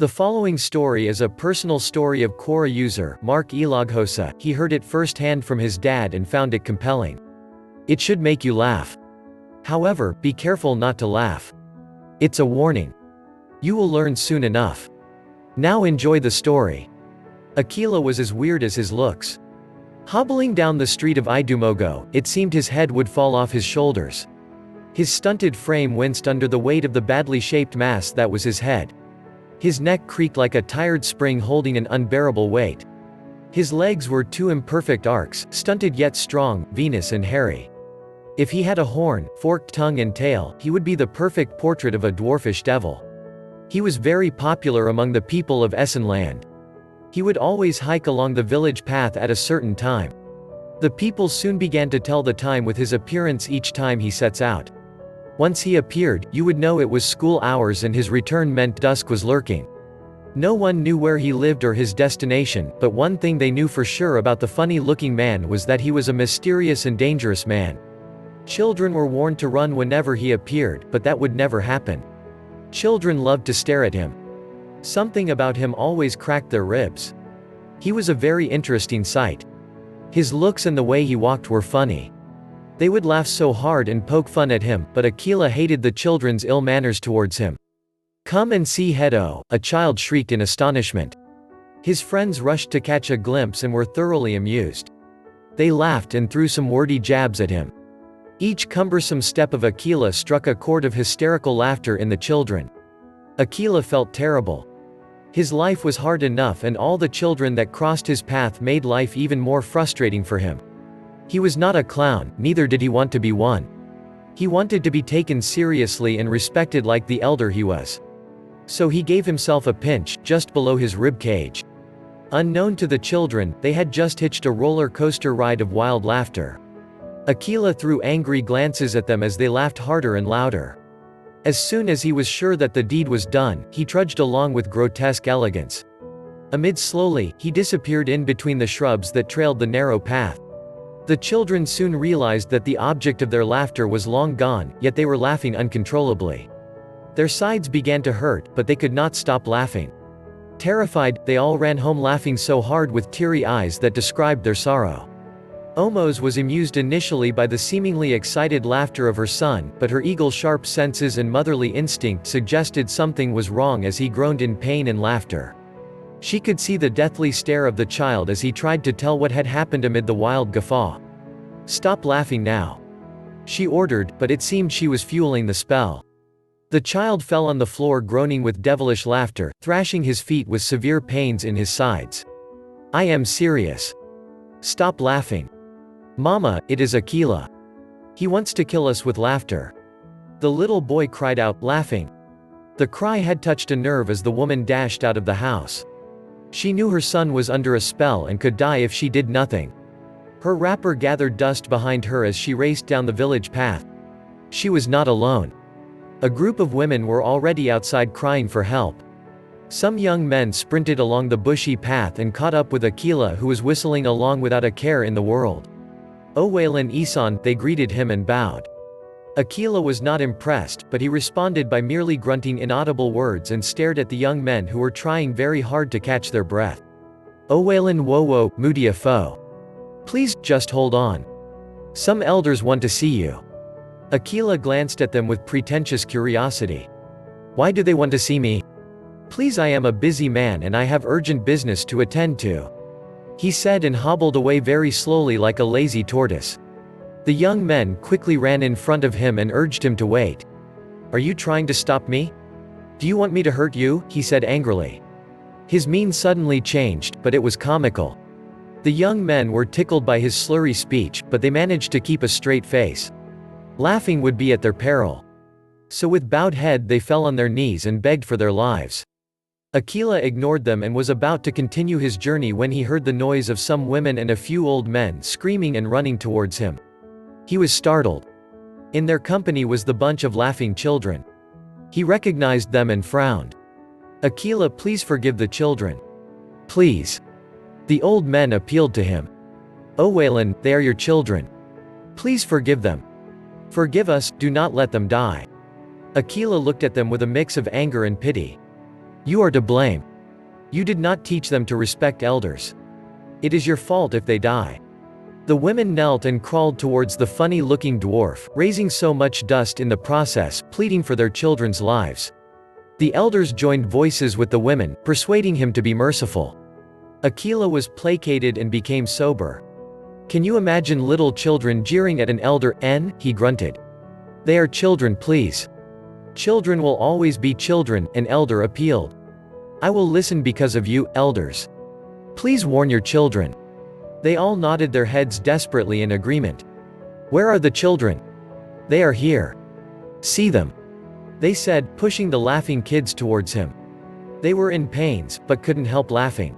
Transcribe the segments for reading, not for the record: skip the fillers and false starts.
The following story is a personal story of Quora user Mark Eloghosa. He heard it firsthand from his dad and found it compelling. It should make you laugh. However, be careful not to laugh. It's a warning. You will learn soon enough. Now enjoy the story. Aquila was as weird as his looks. Hobbling down the street of Eloghosa, it seemed his head would fall off his shoulders. His stunted frame winced under the weight of the badly shaped mass that was his head. His neck creaked like a tired spring holding an unbearable weight. His legs were two imperfect arcs, stunted yet strong, venous and hairy. If he had a horn, forked tongue and tail, he would be the perfect portrait of a dwarfish devil. He was very popular among the people of Essenland. He would always hike along the village path at a certain time. The people soon began to tell the time with his appearance each time he sets out. Once he appeared, you would know it was school hours and his return meant dusk was lurking. No one knew where he lived or his destination, but one thing they knew for sure about the funny-looking man was that he was a mysterious and dangerous man. Children were warned to run whenever he appeared, but that would never happen. Children loved to stare at him. Something about him always cracked their ribs. He was a very interesting sight. His looks and the way he walked were funny. They would laugh so hard and poke fun at him, but Aquila hated the children's ill manners towards him. "Come and see Hedo," a child shrieked in astonishment. His friends rushed to catch a glimpse and were thoroughly amused. They laughed and threw some wordy jabs at him. Each cumbersome step of Aquila struck a chord of hysterical laughter in the children. Aquila felt terrible. His life was hard enough and all the children that crossed his path made life even more frustrating for him. He was not a clown, neither did he want to be one. He wanted to be taken seriously and respected like the elder he was. So he gave himself a pinch, just below his rib cage. Unknown to the children, they had just hitched a roller coaster ride of wild laughter. Aquila threw angry glances at them as they laughed harder and louder. As soon as he was sure that the deed was done, he trudged along with grotesque elegance. Amid slowly, he disappeared in between the shrubs that trailed the narrow path. The children soon realized that the object of their laughter was long gone, yet they were laughing uncontrollably. Their sides began to hurt, but they could not stop laughing. Terrified, they all ran home laughing so hard with teary eyes that described their sorrow. Omos was amused initially by the seemingly excited laughter of her son, but her eagle-sharp senses and motherly instinct suggested something was wrong as he groaned in pain and laughter. She could see the deathly stare of the child as he tried to tell what had happened amid the wild guffaw. "Stop laughing now," she ordered, but it seemed she was fueling the spell. The child fell on the floor groaning with devilish laughter, thrashing his feet with severe pains in his sides. "I am serious. Stop laughing. Mama, it is Aquila. He wants to kill us with laughter." The little boy cried out, laughing. The cry had touched a nerve as the woman dashed out of the house. She knew her son was under a spell and could die if she did nothing. Her wrapper gathered dust behind her as she raced down the village path. She was not alone. A group of women were already outside crying for help. Some young men sprinted along the bushy path and caught up with Aquila, who was whistling along without a care in the world. "Owalin Isan," they greeted him and bowed. Aquila was not impressed, but he responded by merely grunting inaudible words and stared at the young men who were trying very hard to catch their breath. "Owalin wowo, mudia fo. Please, just hold on. Some elders want to see you." Aquila glanced at them with pretentious curiosity. "Why do they want to see me?" "Please, I am a busy man and I have urgent business to attend to," he said and hobbled away very slowly like a lazy tortoise. The young men quickly ran in front of him and urged him to wait. "Are you trying to stop me? Do you want me to hurt you?" he said angrily. His mien suddenly changed, but it was comical. The young men were tickled by his slurry speech, but they managed to keep a straight face. Laughing would be at their peril. So with bowed head they fell on their knees and begged for their lives. Aquila ignored them and was about to continue his journey when he heard the noise of some women and a few old men screaming and running towards him. He was startled. In their company was the bunch of laughing children. He recognized them and frowned. "Aquila, please forgive the children. Please." The old men appealed to him. "Owalin, they are your children. Please forgive them. Forgive us, do not let them die." Aquila looked at them with a mix of anger and pity. You are to blame. You did not teach them to respect elders. It is your fault if they die." The women knelt and crawled towards the funny-looking dwarf, raising so much dust in the process, pleading for their children's lives. The elders joined voices with the women, persuading him to be merciful. Aquila was placated and became sober. "Can you imagine little children jeering at an elder? He grunted. "They are children, please. Children will always be children," an elder appealed. "I will listen because of you, elders. Please warn your children." They all nodded their heads desperately in agreement. "Where are the children?" "They are here. See them," they said, pushing the laughing kids towards him. They were in pains, but couldn't help laughing.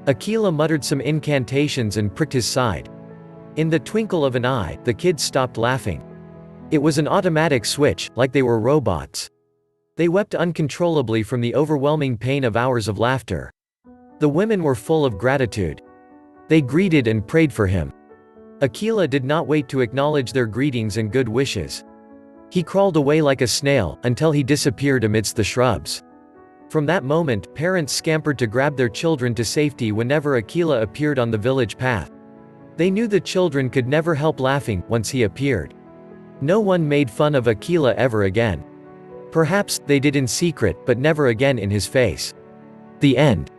Aquila muttered some incantations and pricked his side. In the twinkle of an eye, the kids stopped laughing. It was an automatic switch, like they were robots. They wept uncontrollably from the overwhelming pain of hours of laughter. The women were full of gratitude. They greeted and prayed for him. Aquila did not wait to acknowledge their greetings and good wishes. He crawled away like a snail, until he disappeared amidst the shrubs. From that moment, parents scampered to grab their children to safety whenever Aquila appeared on the village path. They knew the children could never help laughing, once he appeared. No one made fun of Aquila ever again. Perhaps, they did in secret, but never again in his face. The end.